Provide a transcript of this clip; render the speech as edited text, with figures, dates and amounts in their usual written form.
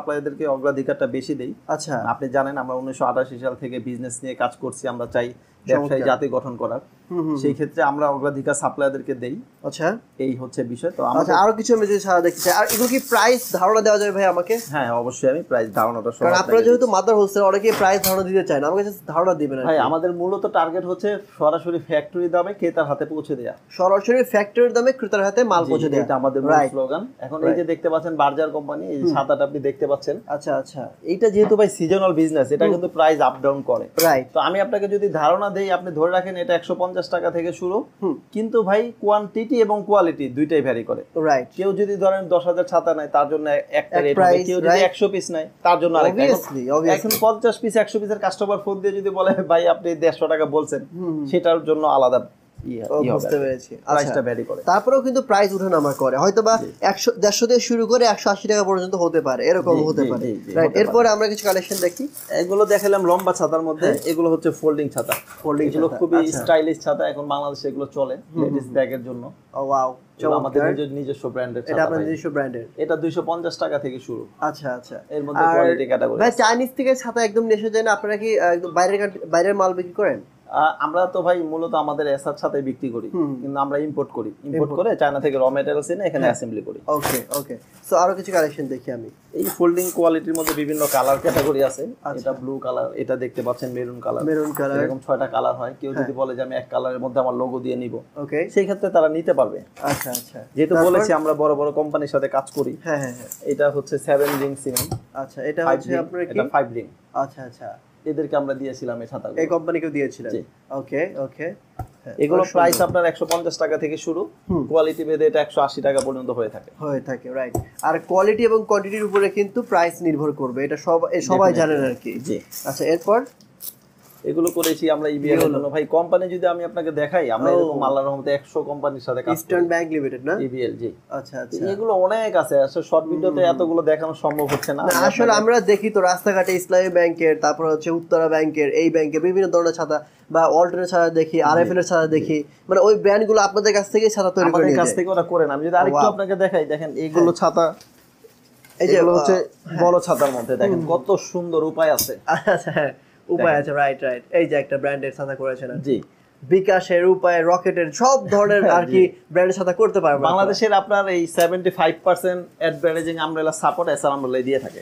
সাপ্লায়ারদেরকে অগ্রাধিকারটা বেশি দেই। আচ্ছা, আপনি জানেন আমরা 1988 সাল থেকে বিজনেস নিয়ে কাজ করছি, আমরা চাই ব্যবসায়ী জাতি গঠন করার। সেই ক্ষেত্রে আমরা অগ্রাধিকার সাপ্লায়ারদেরকে দেই। আচ্ছা, এই হচ্ছে বিষয়। তো আচ্ছা, আরো কিছু আমি যদি ছাড়া দেখতে চাই, আর এগুলো কি প্রাইস ধারণা দেওয়া যাবে ভাই আমাকে? হ্যাঁ, অবশ্যই আমি প্রাইস ধারণাটা সহ, কারণ আপনারা যেহেতু মাদার হোলসেল, অনেকে প্রাইস ধারণা দিতে চায় না, আমাকে জাস্ট ধারণা দিবেন। ভাই আমাদের মূলত টার্গেট হচ্ছে সরাসরি ফ্যাক্টরি দামে ক্রেতার হাতে পৌঁছে দেয়া, সরাসরি ফ্যাক্টরির দামে ক্রেতার হাতে মাল পৌঁছে দেয়া, এটা আমাদের মূল স্লোগান। এখন এই যে দেখতে পাচ্ছেন বার্জার কোম্পানি, এই যে ছাতাটা আপনি দেখতে পাচ্ছেন। আচ্ছা আচ্ছা, এইটা যেহেতু ভাই সিজনাল বিজনেস, এটা কিন্তু প্রাইস আপ ডাউন করে। রাইট। তো আমি আপনাকে যদি ধারণা দেই, আপনি ধরে রাখেন এটা 150 টাকা থেকে শুরু, কিন্তু ভাই কোয়ান্টিটি এবং কোয়ালিটি দুইটাই ভ্যারি করে। রাইট। কেউ যদি ধরেন 10,000 ছাতা নেয় তার জন্য একটা রেট হবে, কেউ যদি 100 পিস নেয় তার জন্য আরেকটা। এখন 50 পিস 100 পিসের কাস্টমার ফোন দিয়ে যদি বলে ভাই আপনি 150 টাকা বলছেন, সেটার জন্য আলাদা বুঝতে পেরেছি, প্রাইসটা ভ্যারি করে। তারপরেও কিন্তু প্রাইস ওঠানামা করে, হয়তোবা 100-150 দিয়ে শুরু করে 180 টাকা পর্যন্ত হতে পারে, এরকম হতে পারে। রাইট। এরপরে আমরা কিছু কালেকশন দেখি। এগুলো দেখালাম লম্বা ছাতার মধ্যে, এগুলো হচ্ছে ফোল্ডিং ছাতা। এগুলো খুবই স্টাইলিশ ছাতা, এখন বাংলাদেশে এগুলো চলে লেডিস ব্যাগের জন্য। ওয়াও, আমাদের নিজস্ব ব্র্যান্ডের ছাতা। এটা আপনাদের নিজস্ব ব্র্যান্ডের? এটা 250 টাকা থেকে শুরু। আচ্ছা আচ্ছা, এর মধ্যে কোয়ালিটি ক্যাটাগরি। ভাই চাইনিজ থেকে ছাতা একদম নেশে যায় না? আপনারা কি একদম বাইরের মাল বিক্রি করেন? আমরা তো ভাই মূলত আমাদের এসআর ছাতে বিক্রি করি, কিন্তু আমরা ইম্পোর্ট করে চায়না থেকে র ম্যাটেরিয়ালস এনে এখানে অ্যাসেম্বলি করি। ওকে ওকে, সো আরো কিছু কালেকশন দেখি আমি। এই ফোল্ডিং কোয়ালিটির মধ্যে বিভিন্ন কালার ক্যাটাগরি আছে। এটা ব্লু কালার, এটা দেখতে পাচ্ছেন মেরুন কালার, এরকম 6টা কালার হয়। কেউ যদি বলে যে আমি এক কালারের মধ্যে আমার লোগো দিয়ে নিব, ওকে, সেই ক্ষেত্রে তারা নিতে পারবে। আচ্ছা আচ্ছা, যেহেতু বলেছি আমরা বড় বড় কোম্পানির সাথে কাজ করি। হ্যাঁ হ্যাঁ হ্যাঁ। এটা হচ্ছে 7 রিং সিমেন্ট। আচ্ছা, এটা হচ্ছে আপনার কি? এটা 5 রিং। আচ্ছা আচ্ছা, এদেরকে আমরা দিয়েছিলাম এই ছাতাগুলো, এই কোম্পানিকেও দিয়েছিলেন? ওকে ওকে। এগুলো প্রাইস আপনার 150 টাকা থেকে শুরু, কোয়ালিটি ভেদে এটা 180 টাকা পর্যন্ত হয়ে থাকে। রাইট। আর কোয়ালিটি এবং কোয়ান্টিটির উপরে কিন্তু প্রাইস নির্ভর করবে, এটা সবাই জানেন আর কি। জি। আচ্ছা, এরপর এগুলো করেছি আমরা ইবিএল এর জন্য। ভাই কোম্পানি যদি আমি আপনাকে দেখাই, আমরা এরকম আল্লাহর রহমতে 100 কোম্পানির সাথে কাজ করি। ইস্টার্ন ব্যাংক লিমিটেড না? ইবিএল, জি। আচ্ছা আচ্ছা, এগুলো অনেক আছে, আসলে শর্ট ভিডিওতে এতগুলো দেখানো সম্ভব হচ্ছে না। আসলে আমরা দেখি তো রাস্তাঘাটে ইসলামী ব্যাংকের, তারপর হচ্ছে উত্তরা ব্যাংকের, এই ব্যাংকের বিভিন্ন ধরনের ছাতা বা অল্টারনেট ছাতা দেখি, আরএফএল এর ছাতা দেখি, মানে ওই ব্র্যান্ডগুলো আপনাদের কাছ থেকেই ছাতা তৈরি করে নিয়ে যায়। আমাদের কাছ থেকে ওরা করে না। আমি যদি আরেকটু আপনাকে দেখাই, দেখেন এইগুলো ছাতা, এই যে হচ্ছে বড় ছাতার মধ্যে দেখেন কত সুন্দর উপায় আছে। আচ্ছা, উপায় আছে, রাইট রাইট। এই যে একটা ব্র্যান্ডের ছাতা করেছেন। জি, বিকাশের, উপায়, রকেটের, সব ধরনের আর কি ব্র্যান্ডের ছাতা করতে পারবেন। বাংলাদেশের আপনার এই 75% advertising umbrella support SR umbrella দিয়ে থাকে।